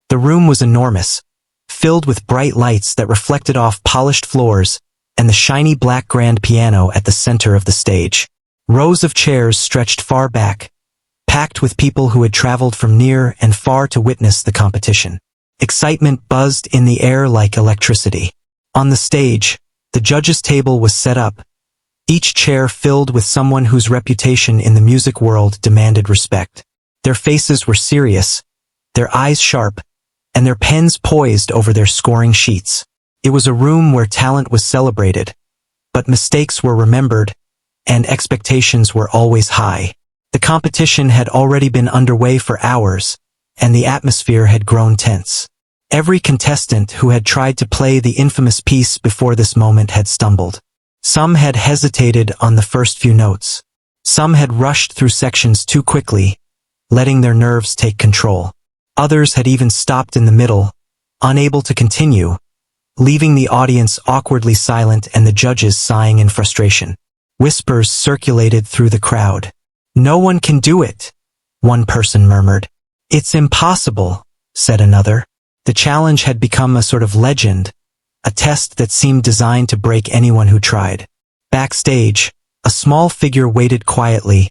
The room was enormous, filled with bright lights that reflected off polished floors and the shiny black grand piano at the center of the stage. Rows of chairs stretched far back, packed with people who had traveled from near and far to witness the competition. Excitement buzzed in the air like electricity. On the stage, the judges' table was set up, each chair filled with someone whose reputation in the music world demanded respect. Their faces were serious, their eyes sharp, and their pens poised over their scoring sheets. It was a room where talent was celebrated, but mistakes were remembered, and expectations were always high. The competition had already been underway for hours, and the atmosphere had grown tense. Every contestant who had tried to play the infamous piece before this moment had stumbled. Some had hesitated on the first few notes. Some had rushed through sections too quickly, letting their nerves take control. Others had even stopped in the middle, unable to continue, leaving the audience awkwardly silent and the judges sighing in frustration. Whispers circulated through the crowd. "No one can do it," one person murmured. "It's impossible," said another. The challenge had become a sort of legend, a test that seemed designed to break anyone who tried. Backstage, a small figure waited quietly,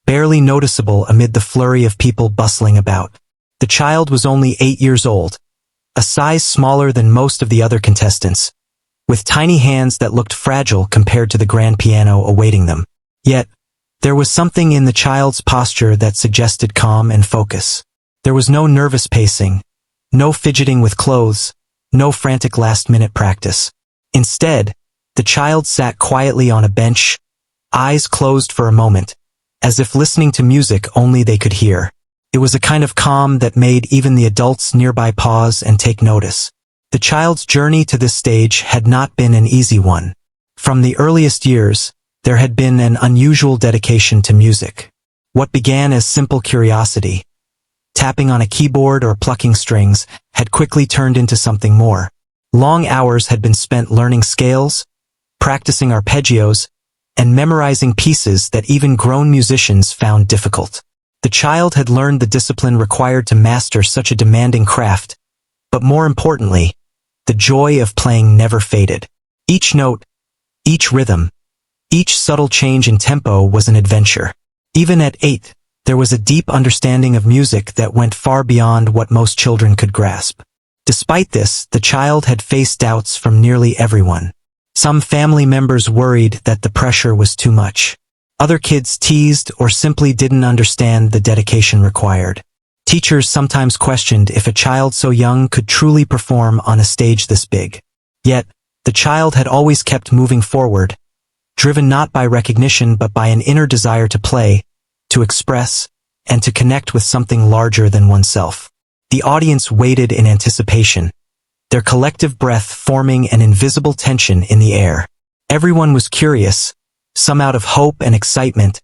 barely noticeable amid the flurry of people bustling about. The child was only 8 years old, a size smaller than most of the other contestants, with tiny hands that looked fragile compared to the grand piano awaiting them. Yet, there was something in the child's posture that suggested calm and focus. There was no nervous pacing, no fidgeting with clothes, no frantic last-minute practice. Instead, the child sat quietly on a bench, eyes closed for a moment, as if listening to music only they could hear. It was a kind of calm that made even the adults nearby pause and take notice. The child's journey to this stage had not been an easy one. From the earliest years, there had been an unusual dedication to music. What began as simple curiosity, tapping on a keyboard or plucking strings, had quickly turned into something more. Long hours had been spent learning scales, practicing arpeggios, and memorizing pieces that even grown musicians found difficult. The child had learned the discipline required to master such a demanding craft, but more importantly, the joy of playing never faded. Each note, each rhythm, each subtle change in tempo was an adventure. Even at 8, there was a deep understanding of music that went far beyond what most children could grasp. Despite this, the child had faced doubts from nearly everyone. Some family members worried that the pressure was too much. Other kids teased or simply didn't understand the dedication required. Teachers sometimes questioned if a child so young could truly perform on a stage this big. Yet, the child had always kept moving forward, driven not by recognition but by an inner desire to play, to express, and to connect with something larger than oneself. The audience waited in anticipation, their collective breath forming an invisible tension in the air. Everyone was curious, some out of hope and excitement,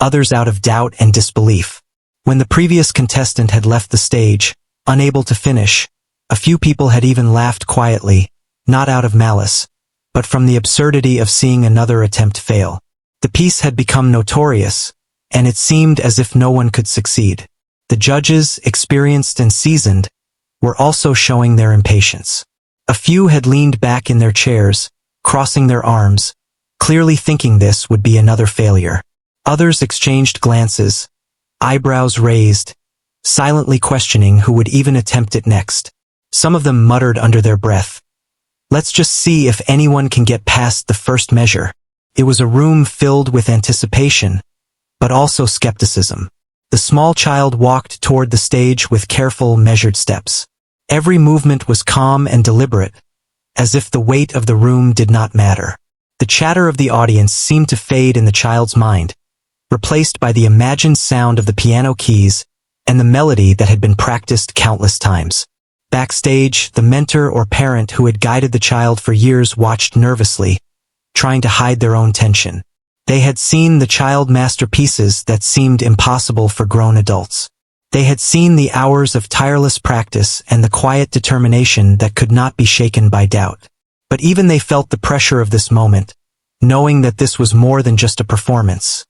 others out of doubt and disbelief. When the previous contestant had left the stage, unable to finish, a few people had even laughed quietly, not out of malice, but from the absurdity of seeing another attempt fail. The piece had become notorious, and it seemed as if no one could succeed. The judges, experienced and seasoned, were also showing their impatience. A few had leaned back in their chairs, crossing their arms, clearly thinking this would be another failure. Others exchanged glances, eyebrows raised, silently questioning who would even attempt it next. Some of them muttered under their breath, "Let's just see if anyone can get past the first measure." It was a room filled with anticipation, but also skepticism. The small child walked toward the stage with careful, measured steps. Every movement was calm and deliberate, as if the weight of the room did not matter. The chatter of the audience seemed to fade in the child's mind, replaced by the imagined sound of the piano keys and the melody that had been practiced countless times. Backstage, the mentor or parent who had guided the child for years watched nervously, trying to hide their own tension. They had seen the child master pieces that seemed impossible for grown adults. They had seen the hours of tireless practice and the quiet determination that could not be shaken by doubt. But even they felt the pressure of this moment, knowing that this was more than just a performance.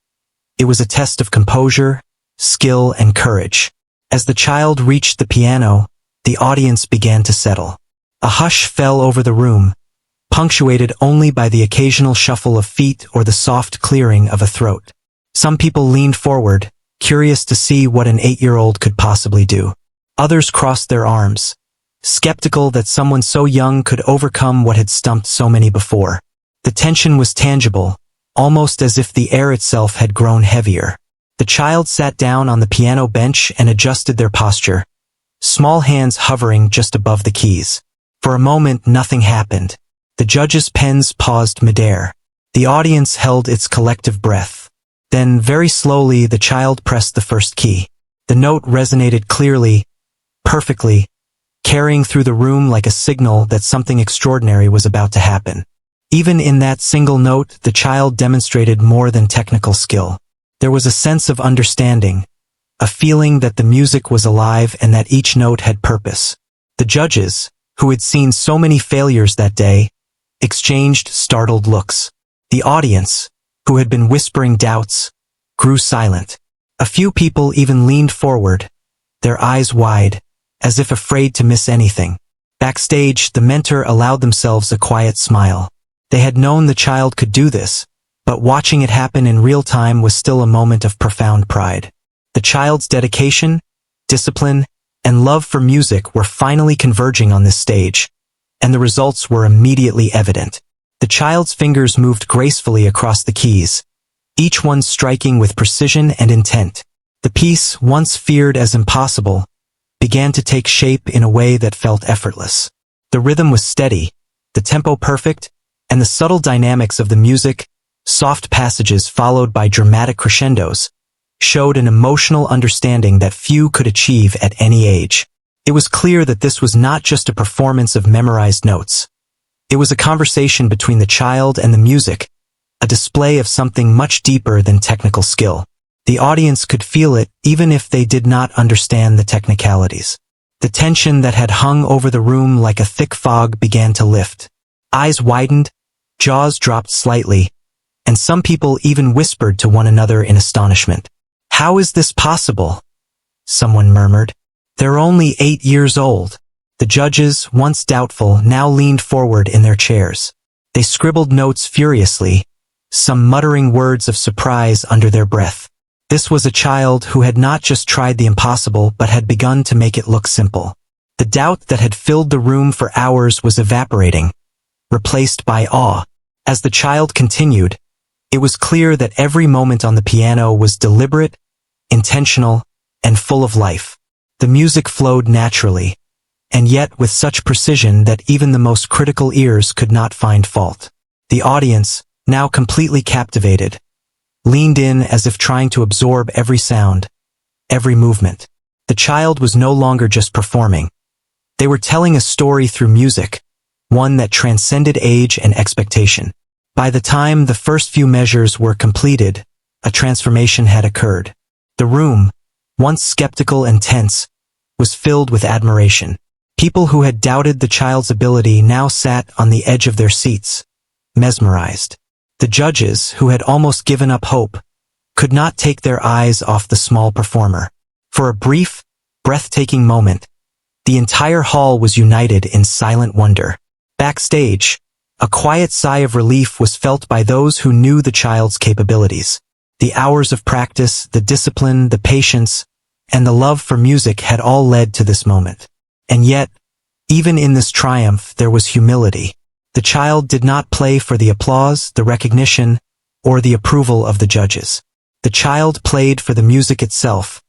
It was a test of composure, skill, and courage. As the child reached the piano, the audience began to settle. A hush fell over the room, punctuated only by the occasional shuffle of feet or the soft clearing of a throat. Some people leaned forward, curious to see what an 8-year-old could possibly do. Others crossed their arms, skeptical that someone so young could overcome what had stumped so many before. The tension was tangible, almost as if the air itself had grown heavier. The child sat down on the piano bench and adjusted their posture, small hands hovering just above the keys. For a moment, nothing happened. The judges' pens paused midair. The audience held its collective breath. Then, very slowly, the child pressed the first key. The note resonated clearly, perfectly, carrying through the room like a signal that something extraordinary was about to happen. Even in that single note, the child demonstrated more than technical skill. There was a sense of understanding, a feeling that the music was alive and that each note had purpose. The judges, who had seen so many failures that day, exchanged startled looks. The audience, who had been whispering doubts, grew silent. A few people even leaned forward, their eyes wide, as if afraid to miss anything. Backstage, the mentor allowed themselves a quiet smile. They had known the child could do this, but watching it happen in real time was still a moment of profound pride. The child's dedication, discipline, and love for music were finally converging on this stage, and the results were immediately evident. The child's fingers moved gracefully across the keys, each one striking with precision and intent. The piece, once feared as impossible, began to take shape in a way that felt effortless. The rhythm was steady, the tempo perfect, and the subtle dynamics of the music, soft passages followed by dramatic crescendos, showed an emotional understanding that few could achieve at any age. It was clear that this was not just a performance of memorized notes. It was a conversation between the child and the music, a display of something much deeper than technical skill. The audience could feel it even if they did not understand the technicalities. The tension that had hung over the room like a thick fog began to lift. Eyes widened, jaws dropped slightly, and some people even whispered to one another in astonishment. "How is this possible?" someone murmured. "They're only 8 years old." The judges, once doubtful, now leaned forward in their chairs. They scribbled notes furiously, some muttering words of surprise under their breath. This was a child who had not just tried the impossible but had begun to make it look simple. The doubt that had filled the room for hours was evaporating, replaced by awe. As the child continued, it was clear that every moment on the piano was deliberate, intentional, and full of life. The music flowed naturally, and yet with such precision that even the most critical ears could not find fault. The audience, now completely captivated, leaned in as if trying to absorb every sound, every movement. The child was no longer just performing. They were telling a story through music, one that transcended age and expectation. By the time the first few measures were completed, a transformation had occurred. The room, once skeptical and tense, was filled with admiration. People who had doubted the child's ability now sat on the edge of their seats, mesmerized. The judges, who had almost given up hope, could not take their eyes off the small performer. For a brief, breathtaking moment, the entire hall was united in silent wonder. Backstage, a quiet sigh of relief was felt by those who knew the child's capabilities. The hours of practice, the discipline, the patience, and the love for music had all led to this moment. And yet, even in this triumph, there was humility. The child did not play for the applause, the recognition, or the approval of the judges. The child played for the music itself,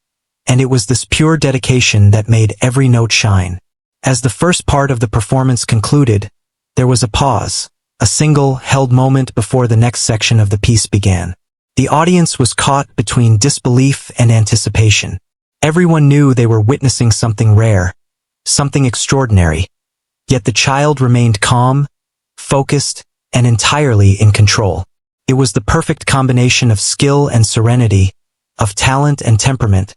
and it was this pure dedication that made every note shine. As the first part of the performance concluded, there was a pause, a single, held moment before the next section of the piece began. The audience was caught between disbelief and anticipation. Everyone knew they were witnessing something rare, something extraordinary, yet the child remained calm, focused, and entirely in control. It was the perfect combination of skill and serenity, of talent and temperament,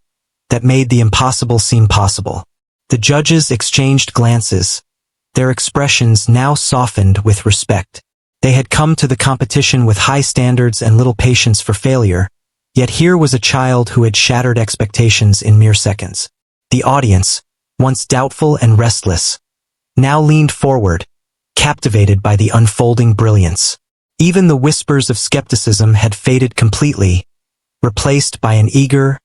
that made the impossible seem possible. The judges exchanged glances, their expressions now softened with respect. They had come to the competition with high standards and little patience for failure, yet here was a child who had shattered expectations in mere seconds. The audience, once doubtful and restless, now leaned forward, captivated by the unfolding brilliance. Even the whispers of skepticism had faded completely, replaced by an eager,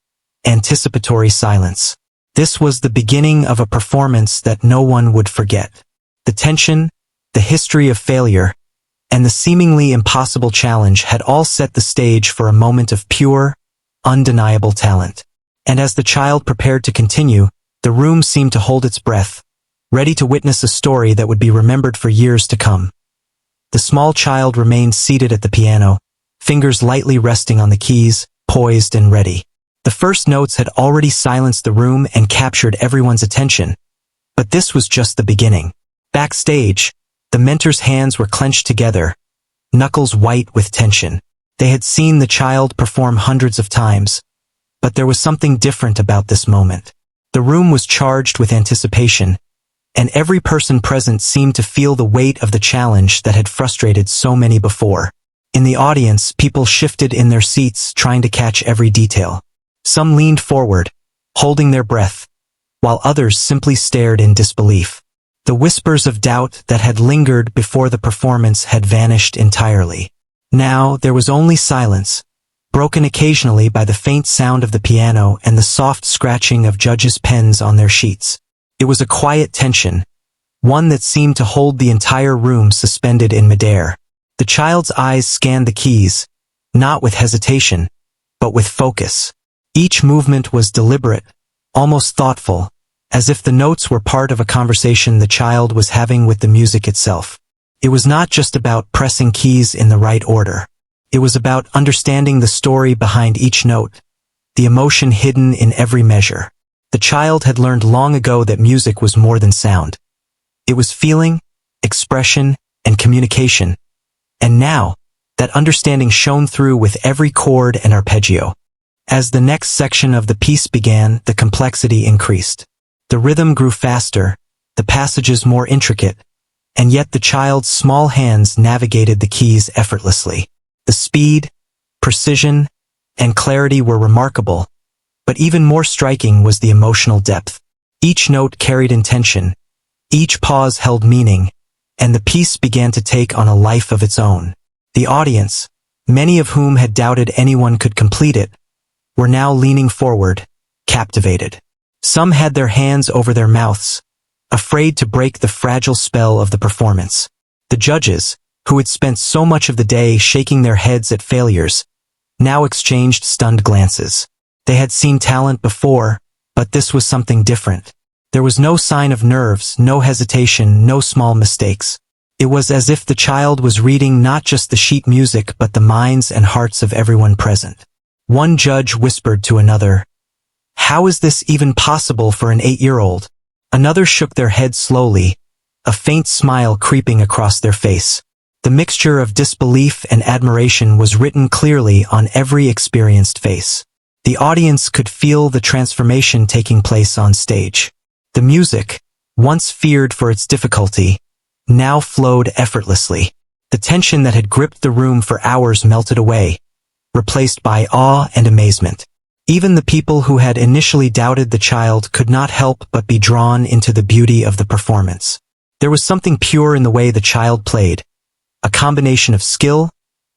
anticipatory silence. This was the beginning of a performance that no one would forget. The tension, the history of failure, and the seemingly impossible challenge had all set the stage for a moment of pure, undeniable talent. And as the child prepared to continue, the room seemed to hold its breath, ready to witness a story that would be remembered for years to come. The small child remained seated at the piano, fingers lightly resting on the keys, poised and ready. The first notes had already silenced the room and captured everyone's attention. But this was just the beginning. Backstage, the mentor's hands were clenched together, knuckles white with tension. They had seen the child perform hundreds of times, but there was something different about this moment. The room was charged with anticipation, and every person present seemed to feel the weight of the challenge that had frustrated so many before. In the audience, people shifted in their seats, trying to catch every detail. Some leaned forward, holding their breath, while others simply stared in disbelief. The whispers of doubt that had lingered before the performance had vanished entirely. Now there was only silence, broken occasionally by the faint sound of the piano and the soft scratching of judges' pens on their sheets. It was a quiet tension, one that seemed to hold the entire room suspended in midair. The child's eyes scanned the keys, not with hesitation, but with focus. Each movement was deliberate, almost thoughtful, as if the notes were part of a conversation the child was having with the music itself. It was not just about pressing keys in the right order. It was about understanding the story behind each note, the emotion hidden in every measure. The child had learned long ago that music was more than sound. It was feeling, expression, and communication. And now, that understanding shone through with every chord and arpeggio. As the next section of the piece began, the complexity increased. The rhythm grew faster, the passages more intricate, and yet the child's small hands navigated the keys effortlessly. The speed, precision, and clarity were remarkable, but even more striking was the emotional depth. Each note carried intention, each pause held meaning, and the piece began to take on a life of its own. The audience, many of whom had doubted anyone could complete it, were now leaning forward, captivated. Some had their hands over their mouths, afraid to break the fragile spell of the performance. The judges, who had spent so much of the day shaking their heads at failures, now exchanged stunned glances. They had seen talent before, but this was something different. There was no sign of nerves, no hesitation, no small mistakes. It was as if the child was reading not just the sheet music but the minds and hearts of everyone present. One judge whispered to another, "How is this even possible for an 8-year-old?" Another shook their head slowly, a faint smile creeping across their face. The mixture of disbelief and admiration was written clearly on every experienced face. The audience could feel the transformation taking place on stage. The music, once feared for its difficulty, now flowed effortlessly. The tension that had gripped the room for hours melted away, replaced by awe and amazement. Even the people who had initially doubted the child could not help but be drawn into the beauty of the performance. There was something pure in the way the child played, a combination of skill,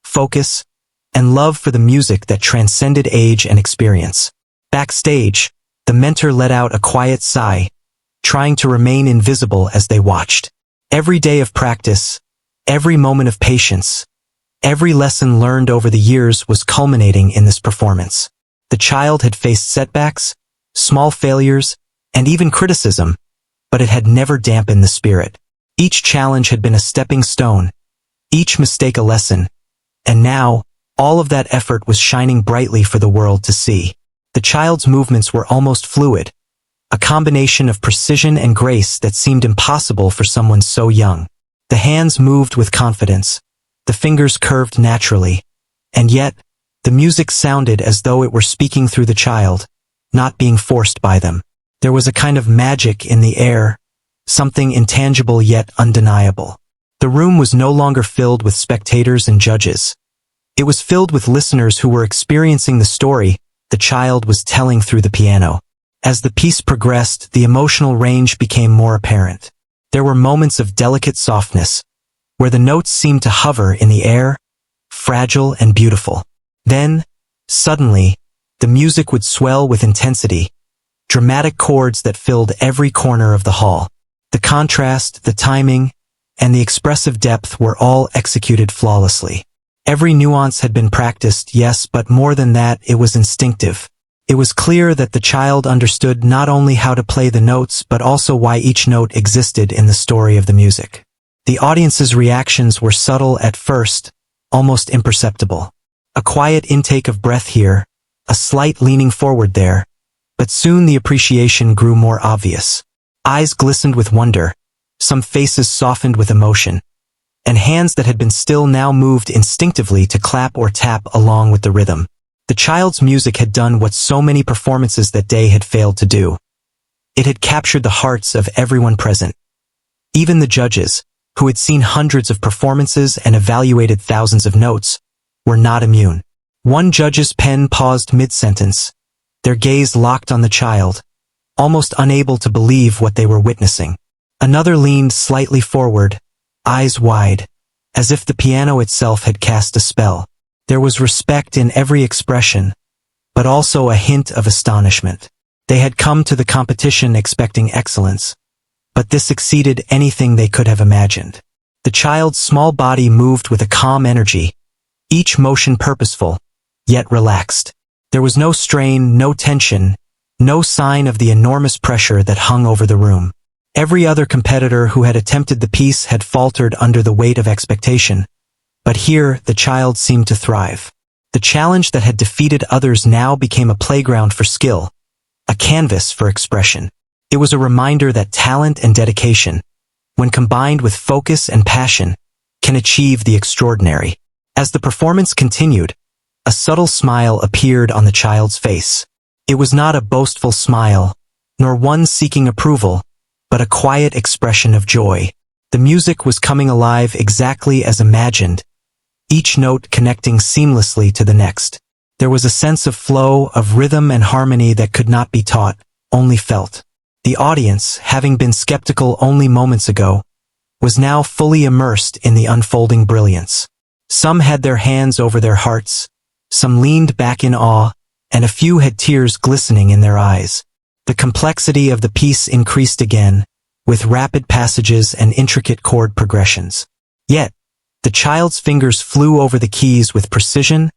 focus, and love for the music that transcended age and experience. Backstage, the mentor let out a quiet sigh, trying to remain invisible as they watched. Every day of practice, every moment of patience, every lesson learned over the years was culminating in this performance. The child had faced setbacks, small failures, and even criticism, but it had never dampened the spirit. Each challenge had been a stepping stone, each mistake a lesson, and now, all of that effort was shining brightly for the world to see. The child's movements were almost fluid, a combination of precision and grace that seemed impossible for someone so young. The hands moved with confidence, the fingers curved naturally, and yet, the music sounded as though it were speaking through the child, not being forced by them. There was a kind of magic in the air, something intangible yet undeniable. The room was no longer filled with spectators and judges. It was filled with listeners who were experiencing the story the child was telling through the piano. As the piece progressed, the emotional range became more apparent. There were moments of delicate softness, where the notes seemed to hover in the air, fragile and beautiful. Then, suddenly, the music would swell with intensity, dramatic chords that filled every corner of the hall. The contrast, the timing, and the expressive depth were all executed flawlessly. Every nuance had been practiced, yes, but more than that, it was instinctive. It was clear that the child understood not only how to play the notes but also why each note existed in the story of the music. The audience's reactions were subtle at first, almost imperceptible. A quiet intake of breath here, a slight leaning forward there, but soon the appreciation grew more obvious. Eyes glistened with wonder, some faces softened with emotion, and hands that had been still now moved instinctively to clap or tap along with the rhythm. The child's music had done what so many performances that day had failed to do. It had captured the hearts of everyone present. Even the judges, who had seen hundreds of performances and evaluated thousands of notes, were not immune. One judge's pen paused mid-sentence, their gaze locked on the child, almost unable to believe what they were witnessing. Another leaned slightly forward, eyes wide, as if the piano itself had cast a spell. There was respect in every expression, but also a hint of astonishment. They had come to the competition expecting excellence, but this exceeded anything they could have imagined. The child's small body moved with a calm energy, each motion purposeful, yet relaxed. There was no strain, no tension, no sign of the enormous pressure that hung over the room. Every other competitor who had attempted the piece had faltered under the weight of expectation, but here the child seemed to thrive. The challenge that had defeated others now became a playground for skill, a canvas for expression. It was a reminder that talent and dedication, when combined with focus and passion, can achieve the extraordinary. As the performance continued, a subtle smile appeared on the child's face. It was not a boastful smile, nor one seeking approval, but a quiet expression of joy. The music was coming alive exactly as imagined, each note connecting seamlessly to the next. There was a sense of flow, of rhythm and harmony that could not be taught, only felt. The audience, having been skeptical only moments ago, was now fully immersed in the unfolding brilliance. Some had their hands over their hearts, some leaned back in awe, and a few had tears glistening in their eyes. The complexity of the piece increased again, with rapid passages and intricate chord progressions. Yet, the child's fingers flew over the keys with precision,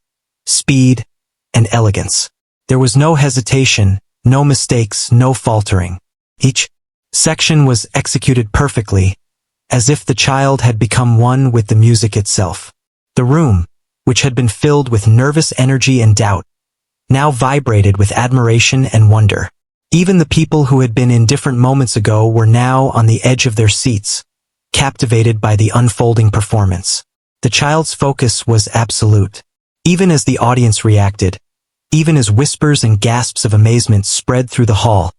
speed, and elegance. There was no hesitation, no mistakes, no faltering. Each section was executed perfectly, as if the child had become one with the music itself. The room, which had been filled with nervous energy and doubt, now vibrated with admiration and wonder. Even the people who had been indifferent moments ago were now on the edge of their seats, captivated by the unfolding performance. The child's focus was absolute. Even as the audience reacted, even as whispers and gasps of amazement spread through the hall,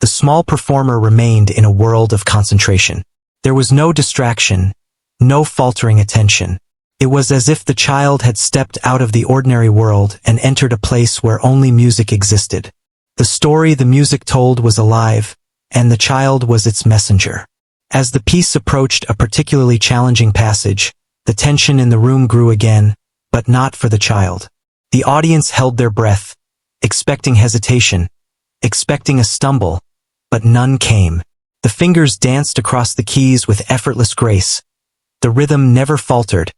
the small performer remained in a world of concentration. There was no distraction, no faltering attention. It was as if the child had stepped out of the ordinary world and entered a place where only music existed. The story the music told was alive, and the child was its messenger. As the piece approached a particularly challenging passage, the tension in the room grew again, but not for the child. The audience held their breath, expecting hesitation, expecting a stumble, but none came. The fingers danced across the keys with effortless grace. The rhythm never faltered,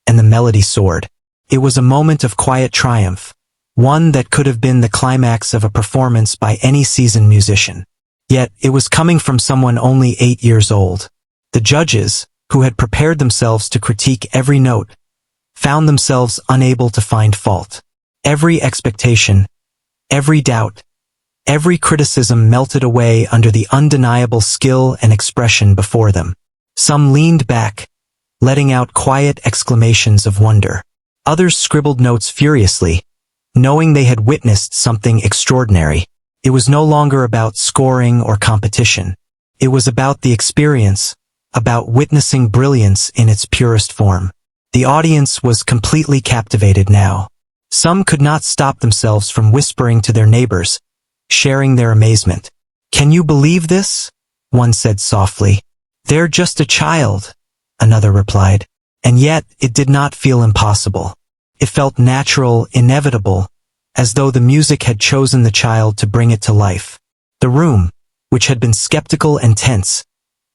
and the melody soared. It was a moment of quiet triumph, one that could have been the climax of a performance by any seasoned musician. Yet, it was coming from someone only 8 years old. The judges, who had prepared themselves to critique every note, found themselves unable to find fault. Every expectation, every doubt, every criticism melted away under the undeniable skill and expression before them. Some leaned back, letting out quiet exclamations of wonder. Others scribbled notes furiously, knowing they had witnessed something extraordinary. It was no longer about scoring or competition. It was about the experience, about witnessing brilliance in its purest form. The audience was completely captivated now. Some could not stop themselves from whispering to their neighbors, sharing their amazement. "Can you believe this?" one said softly. "They're just a child," another replied. And yet, it did not feel impossible. It felt natural, inevitable, as though the music had chosen the child to bring it to life. The room, which had been skeptical and tense,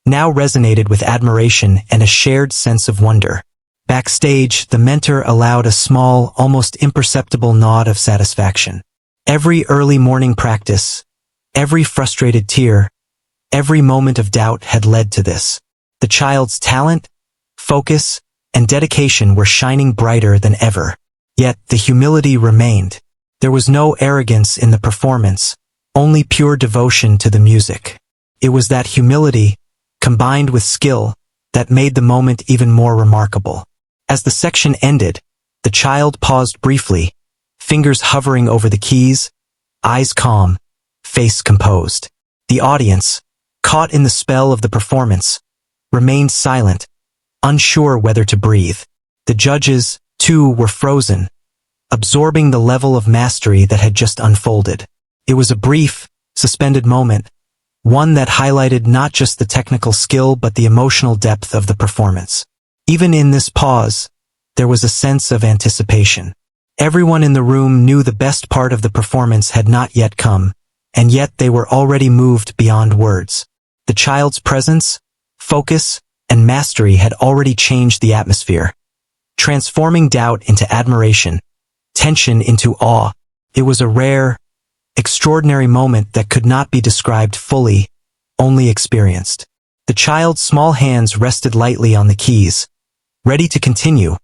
now resonated with admiration and a shared sense of wonder. Backstage, the mentor allowed a small, almost imperceptible nod of satisfaction. Every early morning practice, every frustrated tear, every moment of doubt had led to this. The child's talent, focus, and dedication were shining brighter than ever. Yet the humility remained. There was no arrogance in the performance, only pure devotion to the music. It was that humility, combined with skill, that made the moment even more remarkable. As the section ended, the child paused briefly, fingers hovering over the keys, eyes calm, face composed. The audience, caught in the spell of the performance, remained silent, unsure whether to breathe. The judges, too, were frozen, absorbing the level of mastery that had just unfolded. It was a brief, suspended moment, one that highlighted not just the technical skill but the emotional depth of the performance. Even in this pause, there was a sense of anticipation. Everyone in the room knew the best part of the performance had not yet come, and yet they were already moved beyond words. The child's presence, focus, and mastery had already changed the atmosphere, transforming doubt into admiration, tension into awe. It was a rare, extraordinary moment that could not be described fully, only experienced. The child's small hands rested lightly on the keys, ready to continue,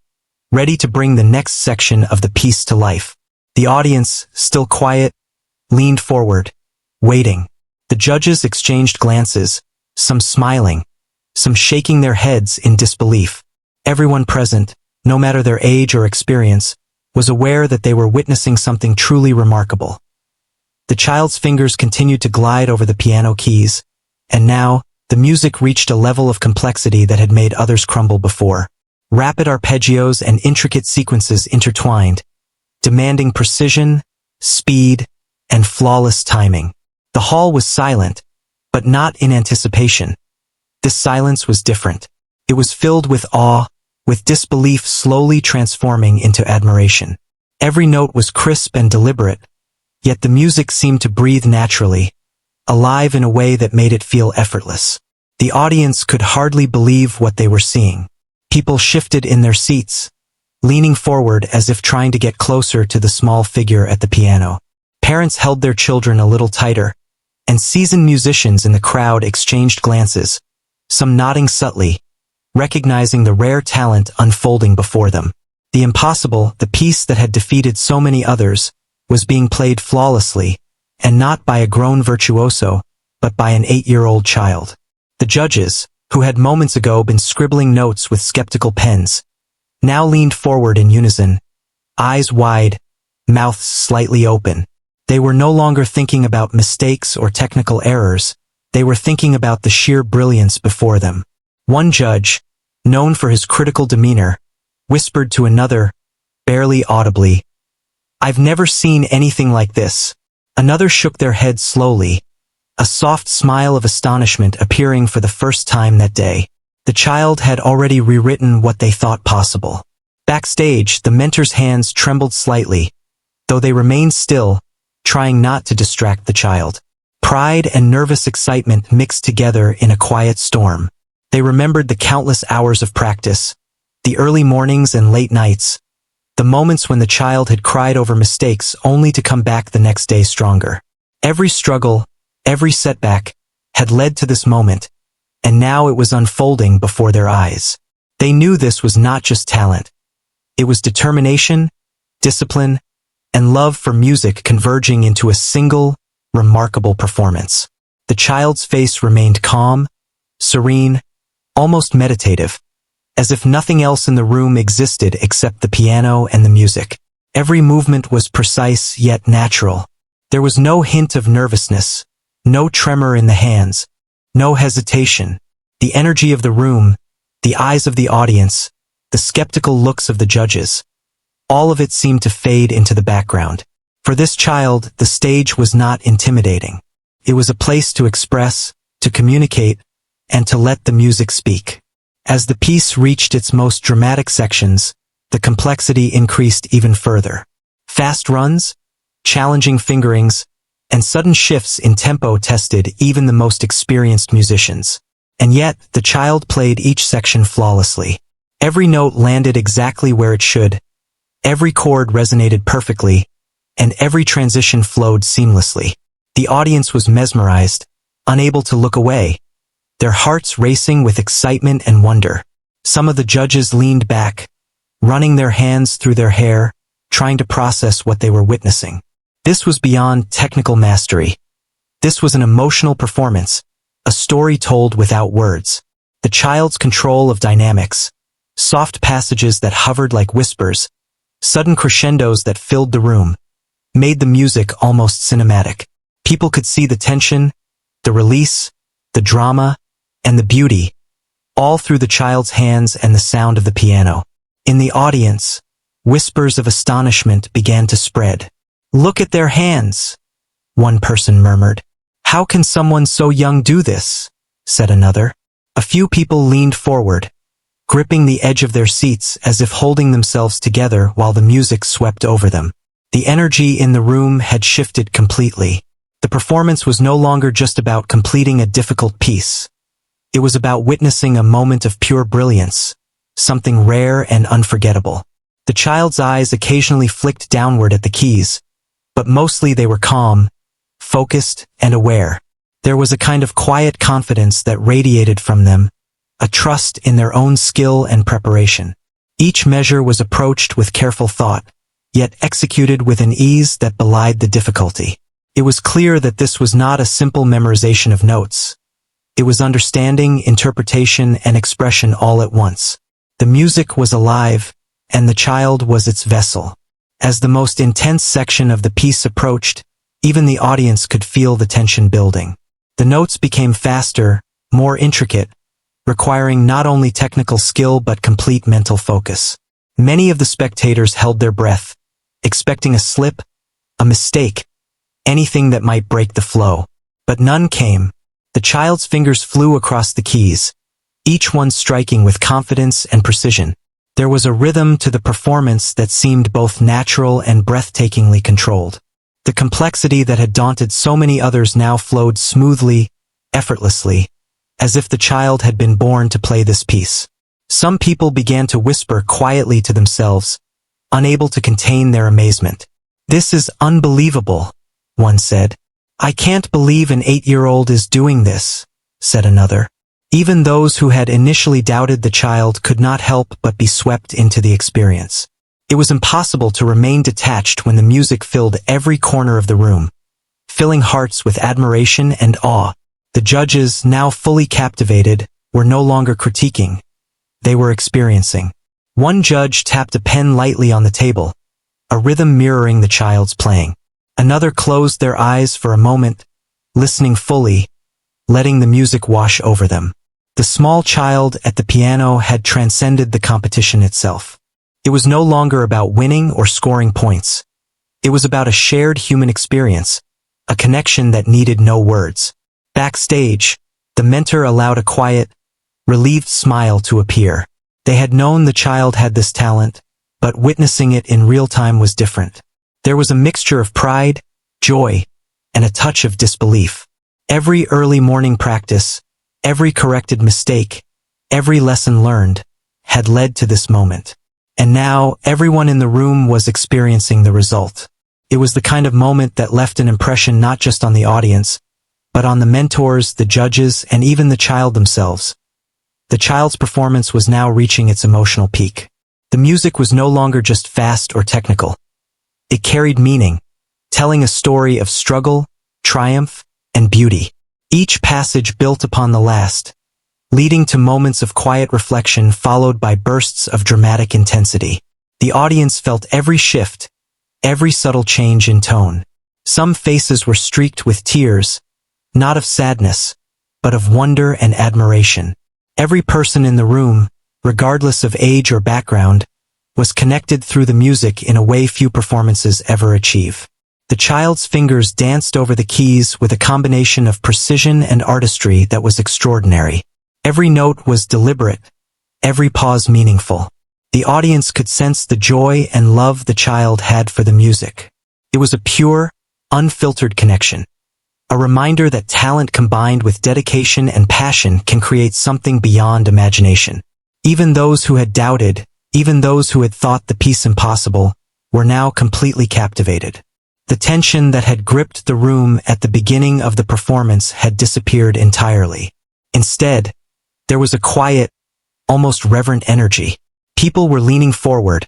ready to bring the next section of the piece to life. The audience, still quiet, leaned forward, waiting. The judges exchanged glances, some smiling, some shaking their heads in disbelief. Everyone present, no matter their age or experience, was aware that they were witnessing something truly remarkable. The child's fingers continued to glide over the piano keys, and now, the music reached a level of complexity that had made others crumble before. Rapid arpeggios and intricate sequences intertwined, demanding precision, speed, and flawless timing. The hall was silent, but not in anticipation. This silence was different. It was filled with awe, with disbelief slowly transforming into admiration. Every note was crisp and deliberate, yet the music seemed to breathe naturally, alive in a way that made it feel effortless. The audience could hardly believe what they were seeing. People shifted in their seats, leaning forward as if trying to get closer to the small figure at the piano. Parents held their children a little tighter, and seasoned musicians in the crowd exchanged glances, some nodding subtly, recognizing the rare talent unfolding before them. The impossible, the piece that had defeated so many others, was being played flawlessly, and not by a grown virtuoso, but by an 8-year-old child. The judges, who had moments ago been scribbling notes with skeptical pens, now leaned forward in unison, eyes wide, mouths slightly open. They were no longer thinking about mistakes or technical errors, they were thinking about the sheer brilliance before them. One judge, known for his critical demeanor, whispered to another, barely audibly, "I've never seen anything like this." Another shook their head slowly, a soft smile of astonishment appearing for the first time that day. The child had already rewritten what they thought possible. Backstage, the mentor's hands trembled slightly, though they remained still, trying not to distract the child. Pride and nervous excitement mixed together in a quiet storm. They remembered the countless hours of practice, the early mornings and late nights, the moments when the child had cried over mistakes only to come back the next day stronger. Every struggle, every setback, had led to this moment, and now it was unfolding before their eyes. They knew this was not just talent. It was determination, discipline, and love for music converging into a single, remarkable performance. The child's face remained calm, serene, almost meditative, as if nothing else in the room existed except the piano and the music. Every movement was precise yet natural. There was no hint of nervousness, no tremor in the hands, no hesitation. The energy of the room, the eyes of the audience, the skeptical looks of the judges, all of it seemed to fade into the background. For this child, the stage was not intimidating. It was a place to express, to communicate, and to let the music speak. As the piece reached its most dramatic sections, the complexity increased even further. Fast runs, challenging fingerings, and sudden shifts in tempo tested even the most experienced musicians. And yet, the child played each section flawlessly. Every note landed exactly where it should, every chord resonated perfectly, and every transition flowed seamlessly. The audience was mesmerized, unable to look away, their hearts racing with excitement and wonder. Some of the judges leaned back, running their hands through their hair, trying to process what they were witnessing. This was beyond technical mastery. This was an emotional performance, a story told without words. The child's control of dynamics, soft passages that hovered like whispers, sudden crescendos that filled the room, made the music almost cinematic. People could see the tension, the release, the drama, and the beauty, all through the child's hands and the sound of the piano. In the audience, whispers of astonishment began to spread. "Look at their hands," one person murmured. "How can someone so young do this?" said another. A few people leaned forward, gripping the edge of their seats as if holding themselves together while the music swept over them. The energy in the room had shifted completely. The performance was no longer just about completing a difficult piece. It was about witnessing a moment of pure brilliance, something rare and unforgettable. The child's eyes occasionally flicked downward at the keys, but mostly they were calm, focused, and aware. There was a kind of quiet confidence that radiated from them, a trust in their own skill and preparation. Each measure was approached with careful thought, yet executed with an ease that belied the difficulty. It was clear that this was not a simple memorization of notes. It was understanding, interpretation, and expression all at once. The music was alive, and the child was its vessel. As the most intense section of the piece approached, even the audience could feel the tension building. The notes became faster, more intricate, requiring not only technical skill but complete mental focus. Many of the spectators held their breath, expecting a slip, a mistake, anything that might break the flow. But none came. The child's fingers flew across the keys, each one striking with confidence and precision. There was a rhythm to the performance that seemed both natural and breathtakingly controlled. The complexity that had daunted so many others now flowed smoothly, effortlessly, as if the child had been born to play this piece. Some people began to whisper quietly to themselves, unable to contain their amazement. "This is unbelievable," one said. "I can't believe an 8-year-old is doing this," said another. Even those who had initially doubted the child could not help but be swept into the experience. It was impossible to remain detached when the music filled every corner of the room, filling hearts with admiration and awe. The judges, now fully captivated, were no longer critiquing. They were experiencing. One judge tapped a pen lightly on the table, a rhythm mirroring the child's playing. Another closed their eyes for a moment, listening fully, letting the music wash over them. The small child at the piano had transcended the competition itself. It was no longer about winning or scoring points. It was about a shared human experience, a connection that needed no words. Backstage, the mentor allowed a quiet, relieved smile to appear. They had known the child had this talent, but witnessing it in real time was different. There was a mixture of pride, joy, and a touch of disbelief. Every early morning practice, every corrected mistake, every lesson learned, had led to this moment. And now, everyone in the room was experiencing the result. It was the kind of moment that left an impression not just on the audience, but on the mentors, the judges, and even the child themselves. The child's performance was now reaching its emotional peak. The music was no longer just fast or technical. It carried meaning, telling a story of struggle, triumph, and beauty. Each passage built upon the last, leading to moments of quiet reflection followed by bursts of dramatic intensity. The audience felt every shift, every subtle change in tone. Some faces were streaked with tears, not of sadness, but of wonder and admiration. Every person in the room, regardless of age or background, was connected through the music in a way few performances ever achieve. The child's fingers danced over the keys with a combination of precision and artistry that was extraordinary. Every note was deliberate, every pause meaningful. The audience could sense the joy and love the child had for the music. It was a pure, unfiltered connection. A reminder that talent combined with dedication and passion can create something beyond imagination. Even those who had doubted, even those who had thought the piece impossible, were now completely captivated. The tension that had gripped the room at the beginning of the performance had disappeared entirely. Instead, there was a quiet, almost reverent energy. People were leaning forward,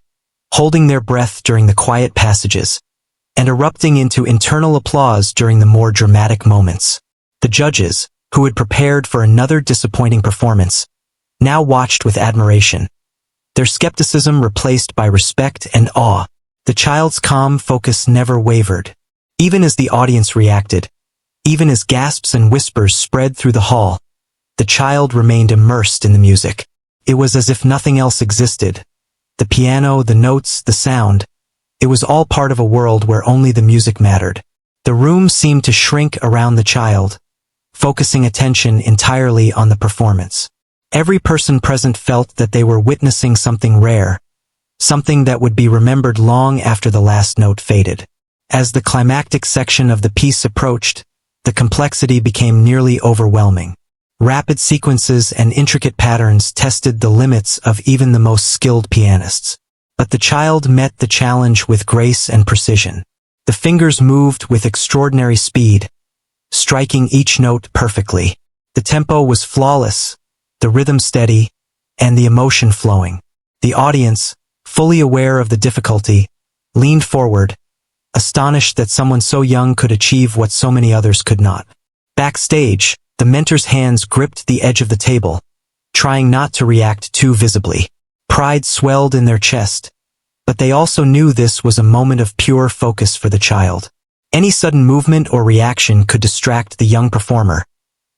holding their breath during the quiet passages, and erupting into internal applause during the more dramatic moments. The judges, who had prepared for another disappointing performance, now watched with admiration, their skepticism replaced by respect and awe. The child's calm focus never wavered. Even as the audience reacted, even as gasps and whispers spread through the hall, the child remained immersed in the music. It was as if nothing else existed. The piano, the notes, the sound. It was all part of a world where only the music mattered. The room seemed to shrink around the child, focusing attention entirely on the performance. Every person present felt that they were witnessing something rare, something that would be remembered long after the last note faded. As the climactic section of the piece approached, the complexity became nearly overwhelming. Rapid sequences and intricate patterns tested the limits of even the most skilled pianists. But the child met the challenge with grace and precision. The fingers moved with extraordinary speed, striking each note perfectly. The tempo was flawless, the rhythm steady, and the emotion flowing. The audience, fully aware of the difficulty, leaned forward, astonished that someone so young could achieve what so many others could not. Backstage, the mentor's hands gripped the edge of the table, trying not to react too visibly. Pride swelled in their chest, but they also knew this was a moment of pure focus for the child. Any sudden movement or reaction could distract the young performer,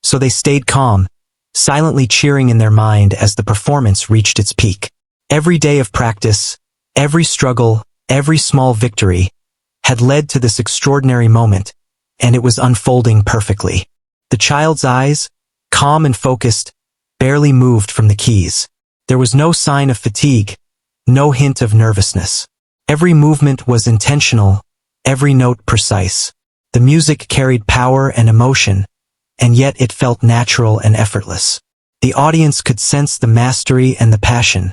so they stayed calm, silently cheering in their mind as the performance reached its peak. Every day of practice, every struggle, every small victory had led to this extraordinary moment, and it was unfolding perfectly. The child's eyes, calm and focused, barely moved from the keys. There was no sign of fatigue, no hint of nervousness. Every movement was intentional, every note precise. The music carried power and emotion, and yet it felt natural and effortless. The audience could sense the mastery and the passion,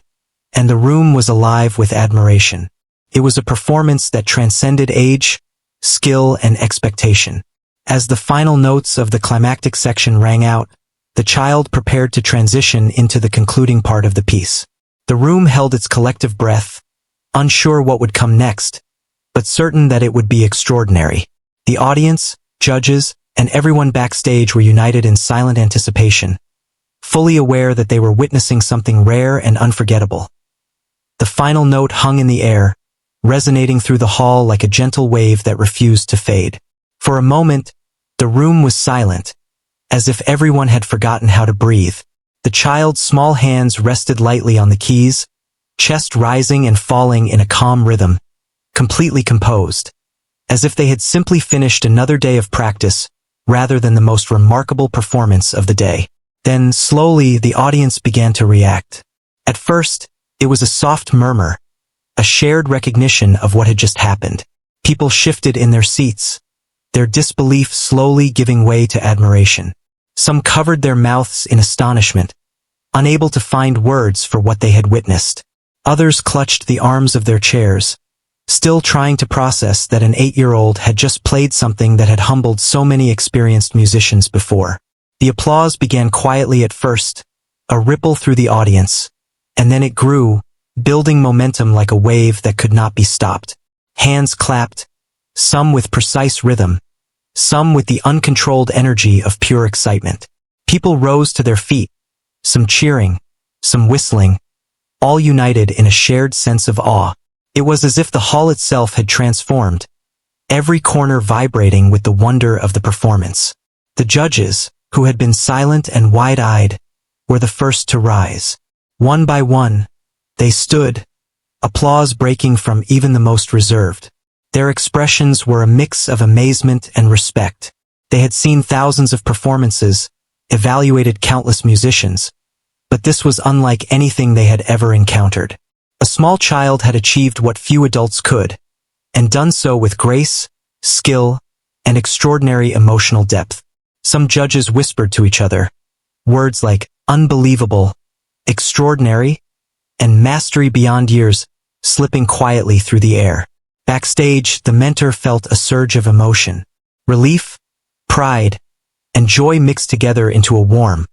and the room was alive with admiration. It was a performance that transcended age, skill, and expectation. As the final notes of the climactic section rang out, the child prepared to transition into the concluding part of the piece. The room held its collective breath, unsure what would come next, but certain that it would be extraordinary. The audience, judges, and everyone backstage were united in silent anticipation, fully aware that they were witnessing something rare and unforgettable. The final note hung in the air, resonating through the hall like a gentle wave that refused to fade. For a moment, the room was silent, as if everyone had forgotten how to breathe. The child's small hands rested lightly on the keys, chest rising and falling in a calm rhythm, completely composed, as if they had simply finished another day of practice rather than the most remarkable performance of the day. Then, slowly, the audience began to react. At first, it was a soft murmur, a shared recognition of what had just happened. People shifted in their seats, their disbelief slowly giving way to admiration. Some covered their mouths in astonishment, unable to find words for what they had witnessed. Others clutched the arms of their chairs, still trying to process that an 8-year-old had just played something that had humbled so many experienced musicians before. The applause began quietly at first, a ripple through the audience, and then it grew, building momentum like a wave that could not be stopped. Hands clapped, some with precise rhythm, some with the uncontrolled energy of pure excitement. People rose to their feet, some cheering, some whistling, all united in a shared sense of awe. It was as if the hall itself had transformed, every corner vibrating with the wonder of the performance. The judges, who had been silent and wide-eyed, were the first to rise. One by one, they stood, applause breaking from even the most reserved. Their expressions were a mix of amazement and respect. They had seen thousands of performances, evaluated countless musicians, but this was unlike anything they had ever encountered. A small child had achieved what few adults could, and done so with grace, skill, and extraordinary emotional depth. Some judges whispered to each other, words like unbelievable, extraordinary, and mastery beyond years slipping quietly through the air. Backstage, the mentor felt a surge of emotion. Relief, pride, and joy mixed together into a warm,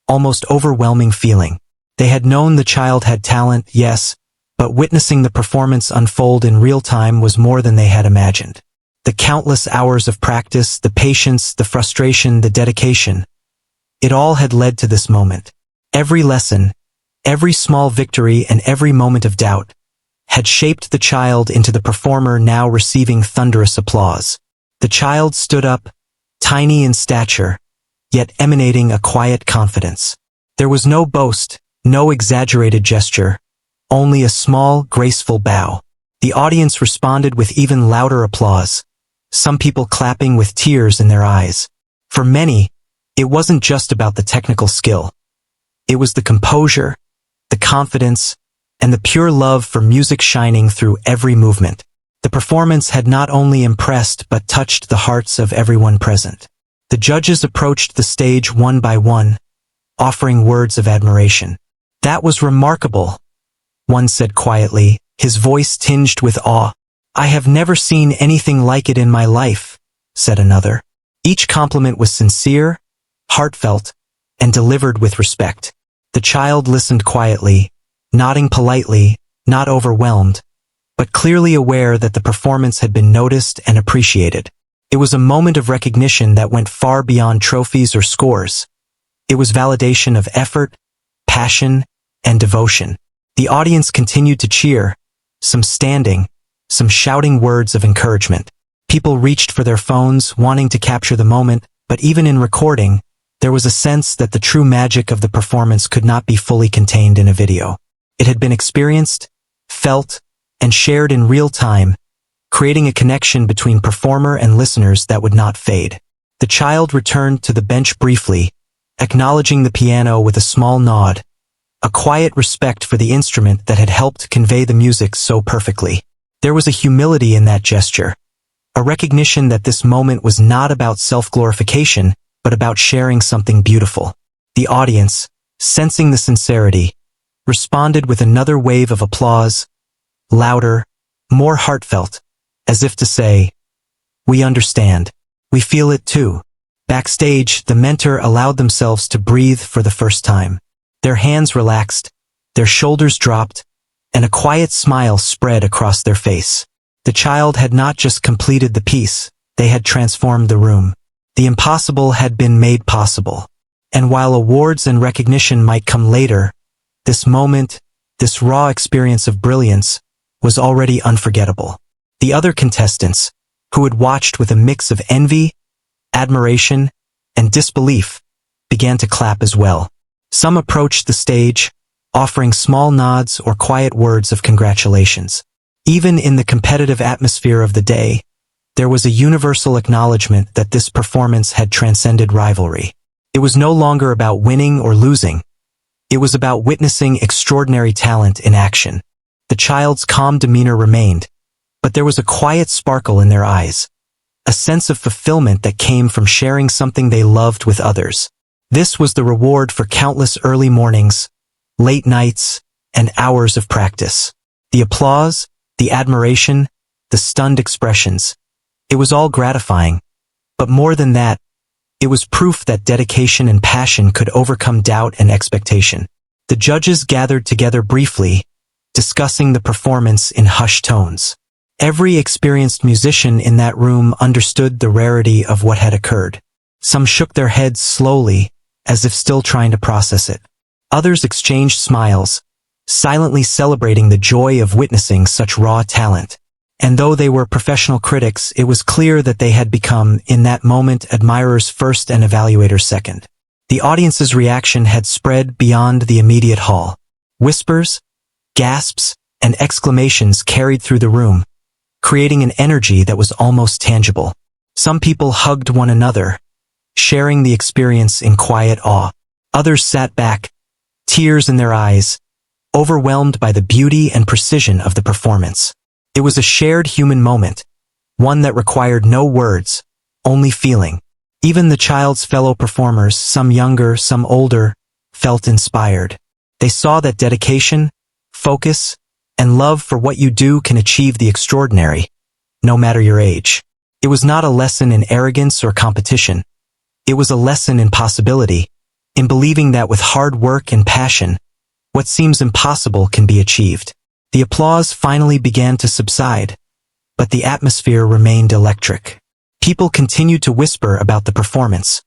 almost overwhelming feeling. They had known the child had talent, yes, but witnessing the performance unfold in real time was more than they had imagined. The countless hours of practice, the patience, the frustration, the dedication, it all had led to this moment. Every lesson, every small victory, and every moment of doubt had shaped the child into the performer now receiving thunderous applause. The child stood up, tiny in stature, yet emanating a quiet confidence. There was no boast, no exaggerated gesture, only a small, graceful bow. The audience responded with even louder applause, some people clapping with tears in their eyes. For many, it wasn't just about the technical skill. It was the composure, the confidence, and the pure love for music shining through every movement. The performance had not only impressed but touched the hearts of everyone present. The judges approached the stage one by one, offering words of admiration. "That was remarkable," one said quietly, his voice tinged with awe. "I have never seen anything like it in my life," said another. Each compliment was sincere, heartfelt, and delivered with respect. The child listened quietly, nodding politely, not overwhelmed, but clearly aware that the performance had been noticed and appreciated. It was a moment of recognition that went far beyond trophies or scores. It was validation of effort, passion, and devotion. The audience continued to cheer, some standing, some shouting words of encouragement. People reached for their phones, wanting to capture the moment, but even in recording, there was a sense that the true magic of the performance could not be fully contained in a video. It had been experienced, felt, and shared in real time, creating a connection between performer and listeners that would not fade. The child returned to the bench briefly, acknowledging the piano with a small nod, a quiet respect for the instrument that had helped convey the music so perfectly. There was a humility in that gesture, a recognition that this moment was not about self-glorification, but about sharing something beautiful. The audience, sensing the sincerity, responded with another wave of applause, louder, more heartfelt, as if to say, "We understand. We feel it too." Backstage, the mentor allowed themselves to breathe for the first time. Their hands relaxed, their shoulders dropped, and a quiet smile spread across their face. The child had not just completed the piece, they had transformed the room. The impossible had been made possible. And while awards and recognition might come later, this moment, this raw experience of brilliance, was already unforgettable. The other contestants, who had watched with a mix of envy, admiration, and disbelief, began to clap as well. Some approached the stage, offering small nods or quiet words of congratulations. Even in the competitive atmosphere of the day, there was a universal acknowledgement that this performance had transcended rivalry. It was no longer about winning or losing. It was about witnessing extraordinary talent in action. The child's calm demeanor remained, but there was a quiet sparkle in their eyes, a sense of fulfillment that came from sharing something they loved with others. This was the reward for countless early mornings, late nights, and hours of practice. The applause, the admiration, the stunned expressions. It was all gratifying, but more than that, it was proof that dedication and passion could overcome doubt and expectation. The judges gathered together briefly, discussing the performance in hushed tones. Every experienced musician in that room understood the rarity of what had occurred. Some shook their heads slowly, as if still trying to process it. Others exchanged smiles, silently celebrating the joy of witnessing such raw talent. And though they were professional critics, it was clear that they had become, in that moment, admirers first and evaluators second. The audience's reaction had spread beyond the immediate hall. Whispers, gasps, and exclamations carried through the room, creating an energy that was almost tangible. Some people hugged one another, sharing the experience in quiet awe. Others sat back, tears in their eyes, overwhelmed by the beauty and precision of the performance. It was a shared human moment, one that required no words, only feeling. Even the child's fellow performers, some younger, some older, felt inspired. They saw that dedication, focus, and love for what you do can achieve the extraordinary, no matter your age. It was not a lesson in arrogance or competition. It was a lesson in possibility, in believing that with hard work and passion, what seems impossible can be achieved. The applause finally began to subside, but the atmosphere remained electric. People continued to whisper about the performance,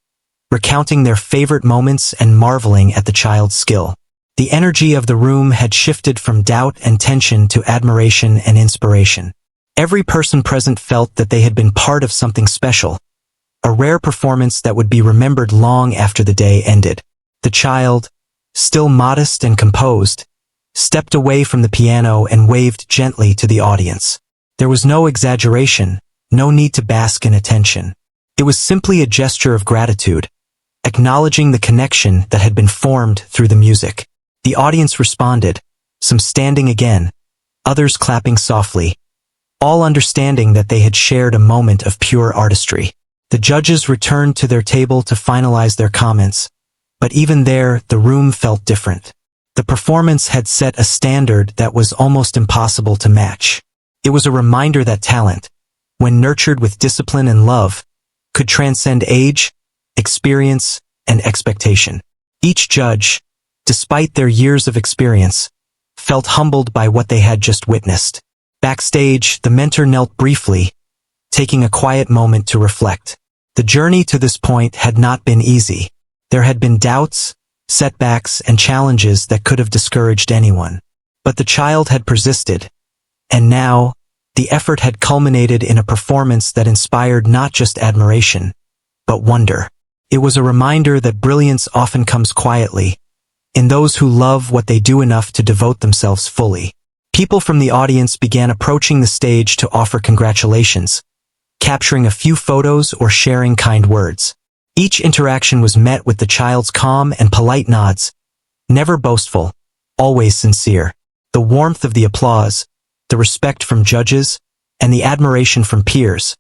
recounting their favorite moments and marveling at the child's skill. The energy of the room had shifted from doubt and tension to admiration and inspiration. Every person present felt that they had been part of something special, a rare performance that would be remembered long after the day ended. The child, still modest and composed, stepped away from the piano and waved gently to the audience. There was no exaggeration, no need to bask in attention. It was simply a gesture of gratitude, acknowledging the connection that had been formed through the music. The audience responded, some standing again, others clapping softly, all understanding that they had shared a moment of pure artistry. The judges returned to their table to finalize their comments, but even there, the room felt different. The performance had set a standard that was almost impossible to match. It was a reminder that talent, when nurtured with discipline and love, could transcend age, experience, and expectation. Each judge, despite their years of experience, felt humbled by what they had just witnessed. Backstage, the mentor knelt briefly, taking a quiet moment to reflect. The journey to this point had not been easy. There had been doubts, setbacks, and challenges that could have discouraged anyone. But the child had persisted, and now, the effort had culminated in a performance that inspired not just admiration, but wonder. It was a reminder that brilliance often comes quietly, in those who love what they do enough to devote themselves fully. People from the audience began approaching the stage to offer congratulations, capturing a few photos or sharing kind words. Each interaction was met with the child's calm and polite nods, never boastful, always sincere. The warmth of the applause, the respect from judges, and the admiration from peers,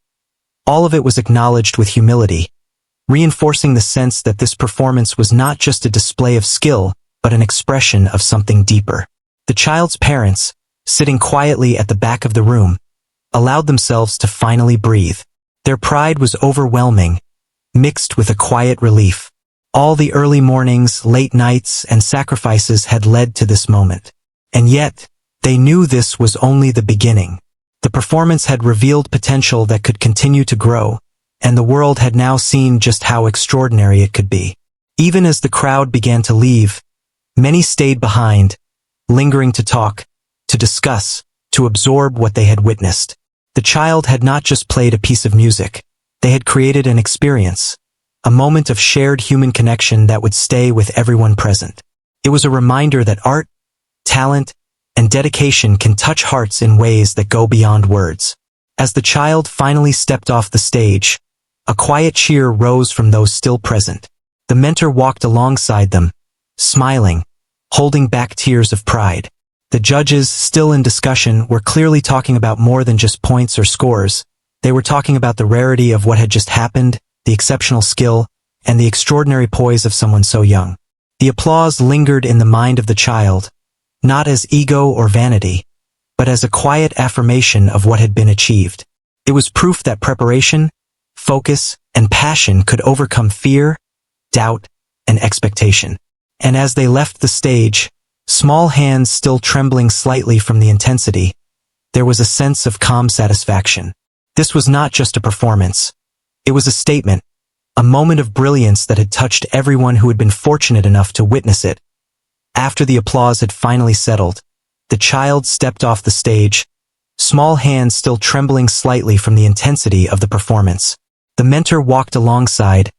all of it was acknowledged with humility, reinforcing the sense that this performance was not just a display of skill, but an expression of something deeper. The child's parents, sitting quietly at the back of the room, allowed themselves to finally breathe. Their pride was overwhelming, mixed with a quiet relief. All the early mornings, late nights, and sacrifices had led to this moment. And yet, they knew this was only the beginning. The performance had revealed potential that could continue to grow, and the world had now seen just how extraordinary it could be. Even as the crowd began to leave, many stayed behind, lingering to talk, to discuss, to absorb what they had witnessed. The child had not just played a piece of music. They had created an experience, a moment of shared human connection that would stay with everyone present. It was a reminder that art, talent, and dedication can touch hearts in ways that go beyond words. As the child finally stepped off the stage, a quiet cheer rose from those still present. The mentor walked alongside them, smiling, holding back tears of pride. The judges, still in discussion, were clearly talking about more than just points or scores. They were talking about the rarity of what had just happened, the exceptional skill, and the extraordinary poise of someone so young. The applause lingered in the mind of the child, not as ego or vanity, but as a quiet affirmation of what had been achieved. It was proof that preparation, focus, and passion could overcome fear, doubt, and expectation. And as they left the stage, small hands still trembling slightly from the intensity, there was a sense of calm satisfaction. This was not just a performance. It was a statement, a moment of brilliance that had touched everyone who had been fortunate enough to witness it. After the applause had finally settled, the child stepped off the stage, small hands still trembling slightly from the intensity of the performance. The mentor walked alongside,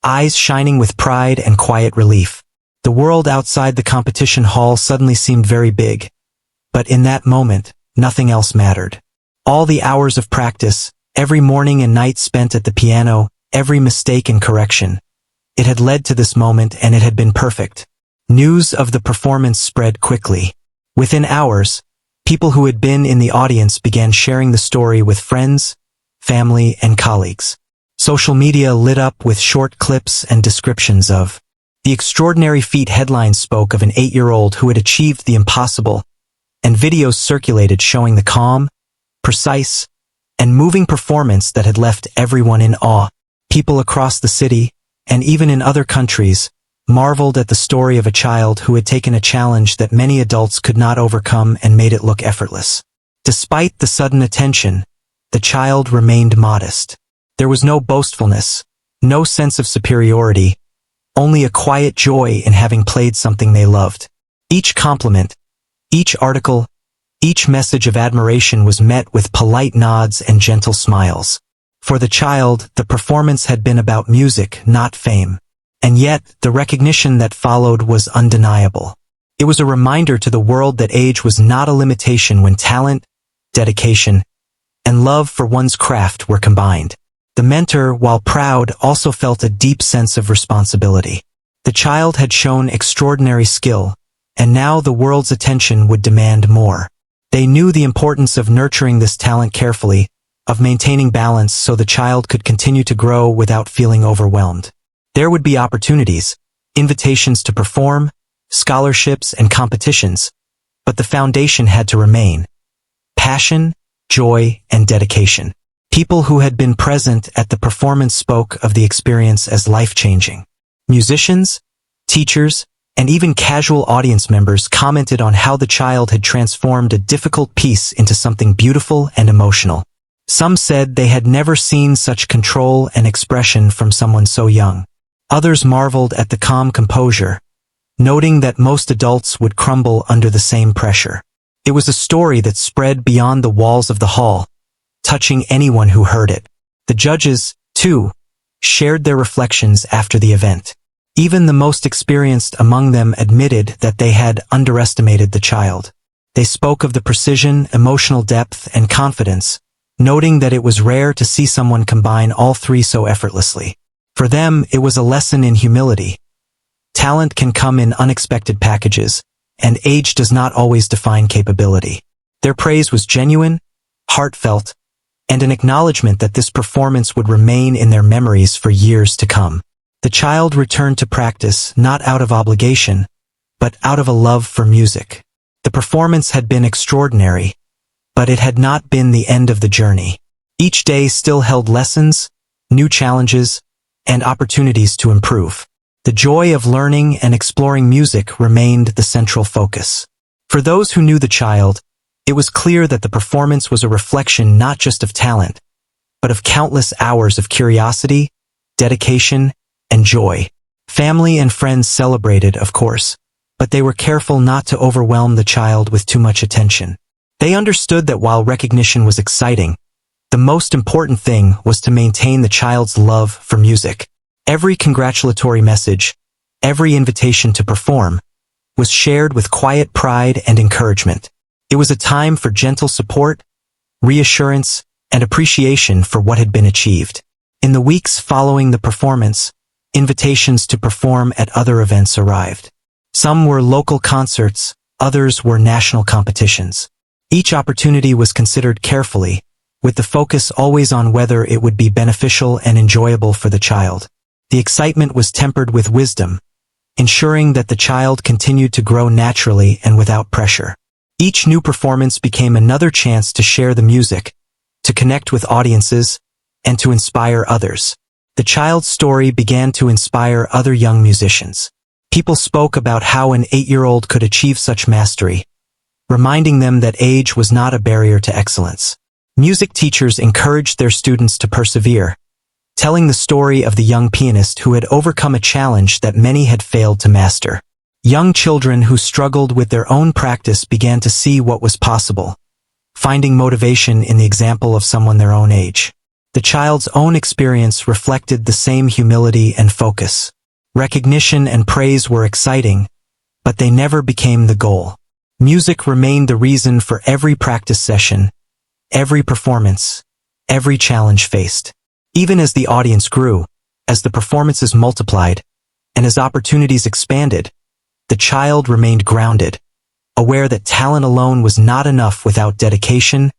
eyes shining with pride and quiet relief. The world outside the competition hall suddenly seemed very big, but in that moment, nothing else mattered. All the hours of practice, every morning and night spent at the piano, every mistake and correction. It had led to this moment, and it had been perfect. News of the performance spread quickly. Within hours, people who had been in the audience began sharing the story with friends, family, and colleagues. Social media lit up with short clips and descriptions of the extraordinary feat. Headlines spoke of an 8-year-old who had achieved the impossible, and videos circulated showing the calm, precise, and moving performance that had left everyone in awe. People across the city, and even in other countries, marveled at the story of a child who had taken a challenge that many adults could not overcome and made it look effortless. Despite the sudden attention, the child remained modest. There was no boastfulness, no sense of superiority, only a quiet joy in having played something they loved. Each compliment, each article, each message of admiration was met with polite nods and gentle smiles. For the child, the performance had been about music, not fame. And yet, the recognition that followed was undeniable. It was a reminder to the world that age was not a limitation when talent, dedication, and love for one's craft were combined. The mentor, while proud, also felt a deep sense of responsibility. The child had shown extraordinary skill, and now the world's attention would demand more. They knew the importance of nurturing this talent carefully, of maintaining balance so the child could continue to grow without feeling overwhelmed. There would be opportunities, invitations to perform, scholarships and competitions, but the foundation had to remain: passion, joy, and dedication. People who had been present at the performance spoke of the experience as life-changing. Musicians, teachers, and even casual audience members commented on how the child had transformed a difficult piece into something beautiful and emotional. Some said they had never seen such control and expression from someone so young. Others marveled at the calm composure, noting that most adults would crumble under the same pressure. It was a story that spread beyond the walls of the hall, touching anyone who heard it. The judges, too, shared their reflections after the event. Even the most experienced among them admitted that they had underestimated the child. They spoke of the precision, emotional depth, and confidence, noting that it was rare to see someone combine all three so effortlessly. For them, it was a lesson in humility. Talent can come in unexpected packages, and age does not always define capability. Their praise was genuine, heartfelt, and an acknowledgement that this performance would remain in their memories for years to come. The child returned to practice not out of obligation, but out of a love for music. The performance had been extraordinary, but it had not been the end of the journey. Each day still held lessons, new challenges, and opportunities to improve. The joy of learning and exploring music remained the central focus. For those who knew the child, it was clear that the performance was a reflection not just of talent, but of countless hours of curiosity, dedication, and joy. Family and friends celebrated, of course, but they were careful not to overwhelm the child with too much attention. They understood that while recognition was exciting, the most important thing was to maintain the child's love for music. Every congratulatory message, every invitation to perform, was shared with quiet pride and encouragement. It was a time for gentle support, reassurance, and appreciation for what had been achieved. In the weeks following the performance, invitations to perform at other events arrived. Some were local concerts, others were national competitions. Each opportunity was considered carefully, with the focus always on whether it would be beneficial and enjoyable for the child. The excitement was tempered with wisdom, ensuring that the child continued to grow naturally and without pressure. Each new performance became another chance to share the music, to connect with audiences, and to inspire others. The child's story began to inspire other young musicians. People spoke about how an 8-year-old could achieve such mastery, reminding them that age was not a barrier to excellence. Music teachers encouraged their students to persevere, telling the story of the young pianist who had overcome a challenge that many had failed to master. Young children who struggled with their own practice began to see what was possible, finding motivation in the example of someone their own age. The child's own experience reflected the same humility and focus. Recognition and praise were exciting, but they never became the goal. Music remained the reason for every practice session, every performance, every challenge faced. Even as the audience grew, as the performances multiplied, and as opportunities expanded, the child remained grounded, aware that talent alone was not enough without dedication,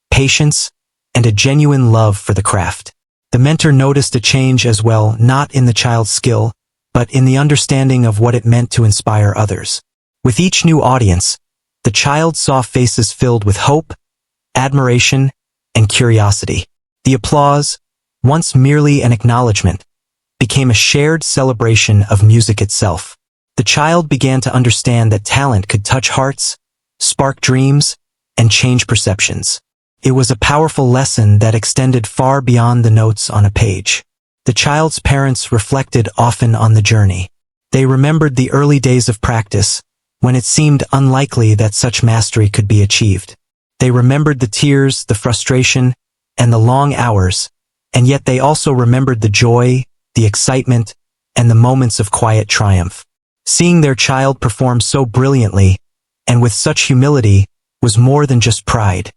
patience, and a genuine love for the craft. The mentor noticed a change as well, not in the child's skill, but in the understanding of what it meant to inspire others. With each new audience, the child saw faces filled with hope, admiration, and curiosity. The applause, once merely an acknowledgement, became a shared celebration of music itself. The child began to understand that talent could touch hearts, spark dreams, and change perceptions. It was a powerful lesson that extended far beyond the notes on a page. The child's parents reflected often on the journey. They remembered the early days of practice, when it seemed unlikely that such mastery could be achieved. They remembered the tears, the frustration, and the long hours, and yet they also remembered the joy, the excitement, and the moments of quiet triumph. Seeing their child perform so brilliantly, and with such humility, was more than just pride.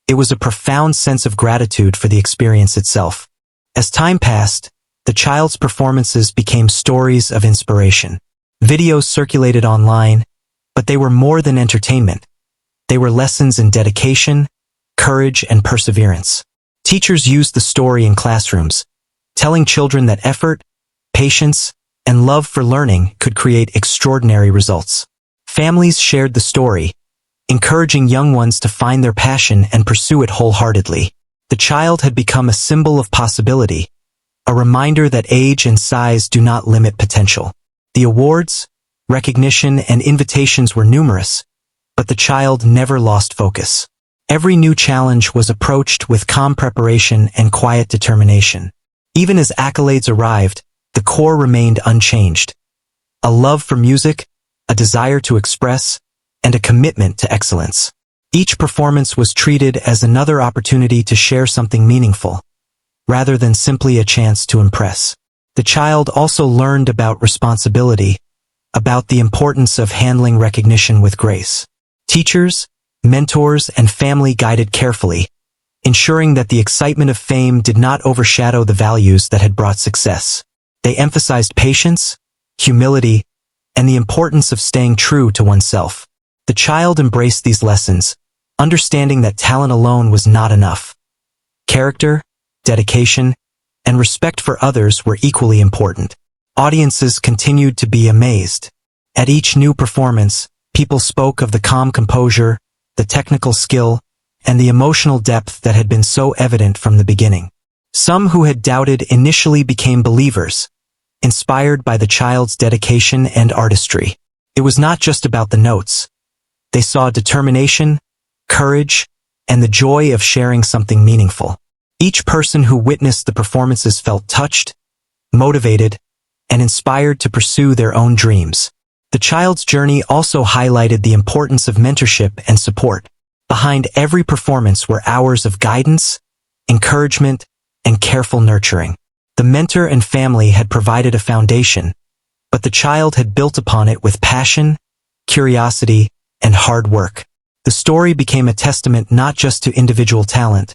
It was a profound sense of gratitude for the experience itself. As time passed, the child's performances became stories of inspiration. Videos circulated online, but they were more than entertainment. They were lessons in dedication, courage, and perseverance. Teachers used the story in classrooms, telling children that effort, patience, and love for learning could create extraordinary results. Families shared the story, encouraging young ones to find their passion and pursue it wholeheartedly. The child had become a symbol of possibility, a reminder that age and size do not limit potential. The awards, recognition, and invitations were numerous, but the child never lost focus. Every new challenge was approached with calm preparation and quiet determination. Even as accolades arrived, the core remained unchanged. A love for music, a desire to express, and a commitment to excellence. Each performance was treated as another opportunity to share something meaningful, rather than simply a chance to impress. The child also learned about responsibility, about the importance of handling recognition with grace. Teachers, mentors, and family guided carefully, ensuring that the excitement of fame did not overshadow the values that had brought success. They emphasized patience, humility, and the importance of staying true to oneself. The child embraced these lessons, understanding that talent alone was not enough. Character, dedication, and respect for others were equally important. Audiences continued to be amazed. At each new performance, people spoke of the calm composure, the technical skill, and the emotional depth that had been so evident from the beginning. Some who had doubted initially became believers, inspired by the child's dedication and artistry. It was not just about the notes. They saw determination, courage, and the joy of sharing something meaningful. Each person who witnessed the performances felt touched, motivated, and inspired to pursue their own dreams. The child's journey also highlighted the importance of mentorship and support. Behind every performance were hours of guidance, encouragement, and careful nurturing. The mentor and family had provided a foundation, but the child had built upon it with passion, curiosity, and hard work. The story became a testament not just to individual talent,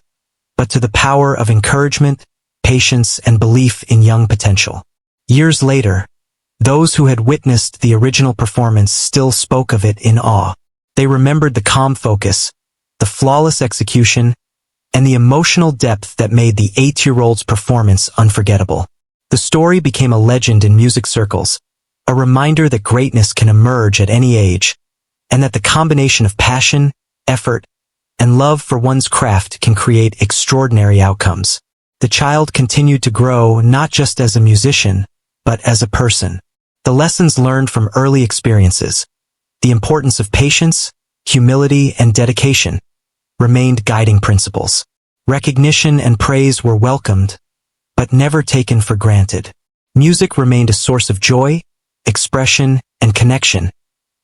but to the power of encouragement, patience, and belief in young potential. Years later, those who had witnessed the original performance still spoke of it in awe. They remembered the calm focus, the flawless execution, and the emotional depth that made the 8-year-old's performance unforgettable. The story became a legend in music circles, a reminder that greatness can emerge at any age, and that the combination of passion, effort, and love for one's craft can create extraordinary outcomes. The child continued to grow not just as a musician, but as a person. The lessons learned from early experiences, the importance of patience, humility, and dedication, remained guiding principles. Recognition and praise were welcomed, but never taken for granted. Music remained a source of joy, expression, and connection,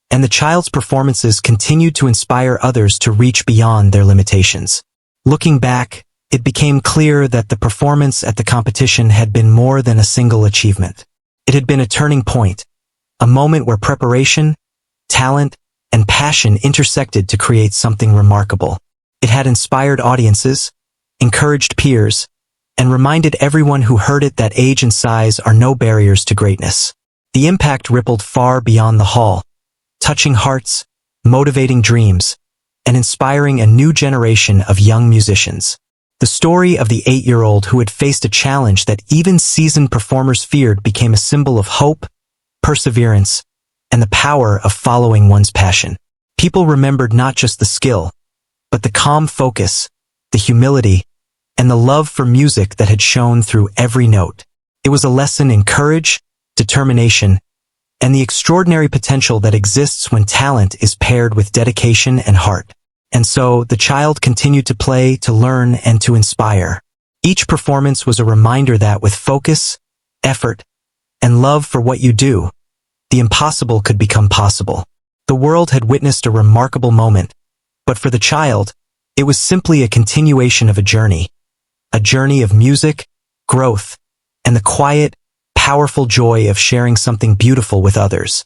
and the child's performances continued to inspire others to reach beyond their limitations. Looking back, it became clear that the performance at the competition had been more than a single achievement. It had been a turning point, a moment where preparation, talent, and passion intersected to create something remarkable. It had inspired audiences, encouraged peers, and reminded everyone who heard it that age and size are no barriers to greatness. The impact rippled far beyond the hall, touching hearts, motivating dreams, and inspiring a new generation of young musicians. The story of the 8-year-old who had faced a challenge that even seasoned performers feared became a symbol of hope, perseverance, and the power of following one's passion. People remembered not just the skill, but the calm focus, the humility, and the love for music that had shone through every note. It was a lesson in courage, determination, and the extraordinary potential that exists when talent is paired with dedication and heart. And so, the child continued to play, to learn, and to inspire. Each performance was a reminder that with focus, effort, and love for what you do, the impossible could become possible. The world had witnessed a remarkable moment, but for the child, it was simply a continuation of a journey of music, growth, and the quiet, powerful joy of sharing something beautiful with others.